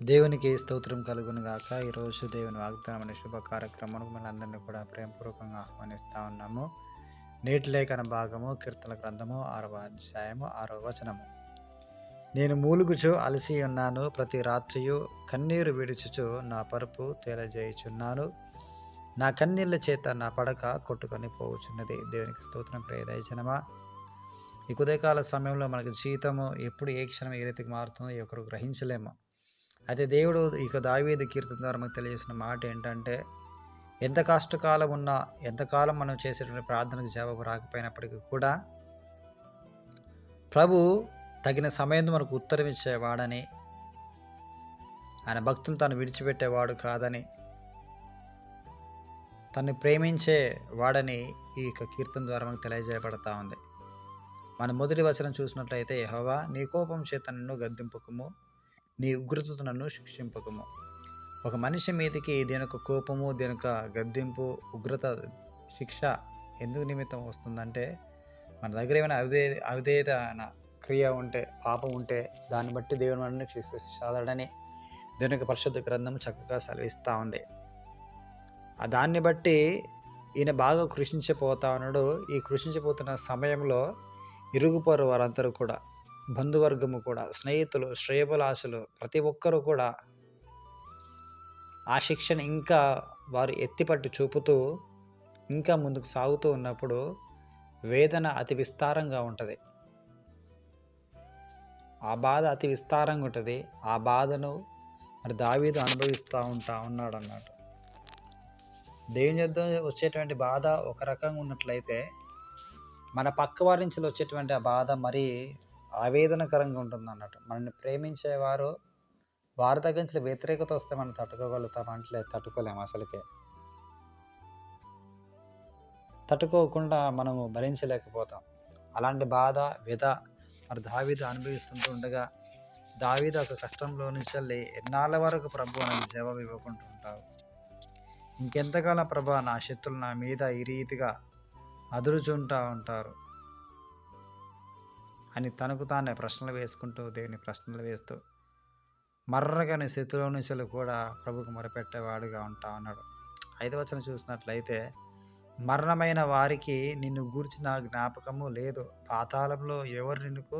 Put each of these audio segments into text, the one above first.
దేవునికి స్తోత్రం కలుగును గాక. ఈరోజు దేవుని వాగ్దానం అనే శుభ కార్యక్రమం మిమ్మల్ని అందరినీ కూడా ప్రేమపూర్వకంగా ఆహ్వానిస్తా ఉన్నాము. నేటి లేఖన భాగము కీర్తన గ్రంథము 6వ అధ్యాయము 6వ వచనము. నేను మూలుగుచు అలసి ఉన్నాను, ప్రతి రాత్రియు కన్నీరు విడుచుచు నా పరుపు తేలజేయుచున్నాను. నా కన్నీళ్ల చేత నా పడక కొట్టుకొని పోవచ్చున్నది. దేవునికి స్తోత్రం. ప్రియ దైవజనమా, ఈ ఉదయకాల సమయంలో మనకు జీవితము ఎప్పుడు ఏ క్షణం ఏ రీతికి మారుతుందో ఒకరు గ్రహించలేము. అయితే దేవుడు దావీదు కీర్తన ద్వారా మనకు తెలియజేసిన మాట ఏంటంటే, ఎంత కష్టకాలం ఉన్నా, ఎంతకాలం మనం చేసేటువంటి ప్రార్థనకు జవాబు రాకపోయినప్పటికీ కూడా ప్రభు తగిన సమయంలో మనకు ఉత్తరం ఇచ్చేవాడని, ఆయన భక్తులు తాను విడిచిపెట్టేవాడు కాదని, తను ప్రేమించే వాడని ఈ కీర్తన ద్వారా మనకు తెలియజేయబడతా ఉంది. మన మొదటి వచనం చూసినట్లయితే, యెహోవా నీ కోపం చేత నన్ను గద్దింపకము, నీ ఉగ్రతతో నన్ను శిక్షింపకము. ఒక మనిషి మీదకి దేని యొక్క కోపము, దేని యొక్క గద్దింపు, ఉగ్రత, శిక్ష ఎందుకు నిమిత్తం వస్తుందంటే, మన దగ్గర ఏమైనా అవిధేయత క్రియ ఉంటే, పాపం ఉంటే దాన్ని బట్టి దేవుని మనల్ని శిక్షిస్తాడని దేవుని యొక్క పరిశుద్ధ గ్రంథం చక్కగా సెలవిస్తూ ఉంది. దాన్ని బట్టి ఈయన బాగా కృషించిపోతా ఉన్నాడు. ఈ కృషించిపోతున్న సమయంలో ఇరుగుపొరు వారందరూ కూడా, బంధువర్గము కూడా, స్నేహితులు, శ్రేయభిలాషులు ప్రతి ఒక్కరూ కూడా ఆ శిక్షను ఇంకా వారు ఎత్తిపట్టి చూపుతూ ఇంకా ముందుకు సాగుతూ ఉన్నప్పుడు వేదన అతి విస్తారంగా ఉంటుంది. ఆ బాధ అతి విస్తారంగా ఉంటుంది. ఆ బాధను మరి దావీదు అనుభవిస్తూ ఉన్నాడు అన్నట్టు. దేవుని యొద్ద వచ్చేటువంటి బాధ ఒక రకంగా ఉన్నట్లయితే, మన పక్క వారి నుంచి వచ్చేటువంటి ఆ బాధ మరి ఆవేదనకరంగా ఉంటుంది అన్నట్టు. మనల్ని ప్రేమించేవారు వారి దగ్గర నుంచి వ్యతిరేకత వస్తే మనం తట్టుకోగలుగుతామంటే తట్టుకోలేము. అసలుకే తట్టుకోకుండా మనము భరించలేకపోతాం. అలాంటి బాధ, వ్యధ మరి దావీదు అనుభవిస్తుంటూ ఉండగా, దావీదు ఒక కష్టంలో నుంచి వెళ్ళి, ఎన్నాళ్ళ వరకు ప్రభు నాకు జవాబు ఇవ్వకుండా ఉంటావు, ఇంకెంతకాలం ప్రభా నా శత్రులు నా మీద ఈ రీతిగా అదురుచుంటూ ఉంటారు అని తనకు తానే ప్రశ్నలు వేసుకుంటూ, దేవుని ప్రశ్నలు వేస్తూ మర్రగాని స్థితిలో నుంచి కూడా ప్రభుకు మొరపెట్టేవాడుగా ఉంటా ఉన్నాడు. 5వ వచనం చూసినట్లయితే, మరణమైన వారికి నిన్ను గూర్చిన జ్ఞాపకము లేదు, పాతాళంలో ఎవరు నిన్నుకు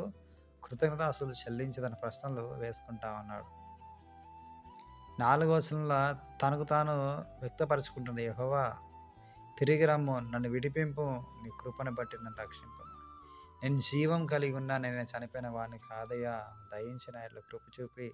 కృతజ్ఞతాస్తుతులు చెల్లించదని ప్రశ్నలు వేసుకుంటా ఉన్నాడు. 4వ వచనంలో తనకు తాను వ్యక్తపరుచుకుంటుంది, యెహోవా తిరిగి రమ్ము, నన్ను విడిపింపు, నీ కృపను బట్టి నన్ను రక్షింపు. నేను జీవం కలిగి ఉన్నా, నేను చనిపోయిన వాడిని కాదయ్యా, దయించిన ఇట్లా కృప చూపి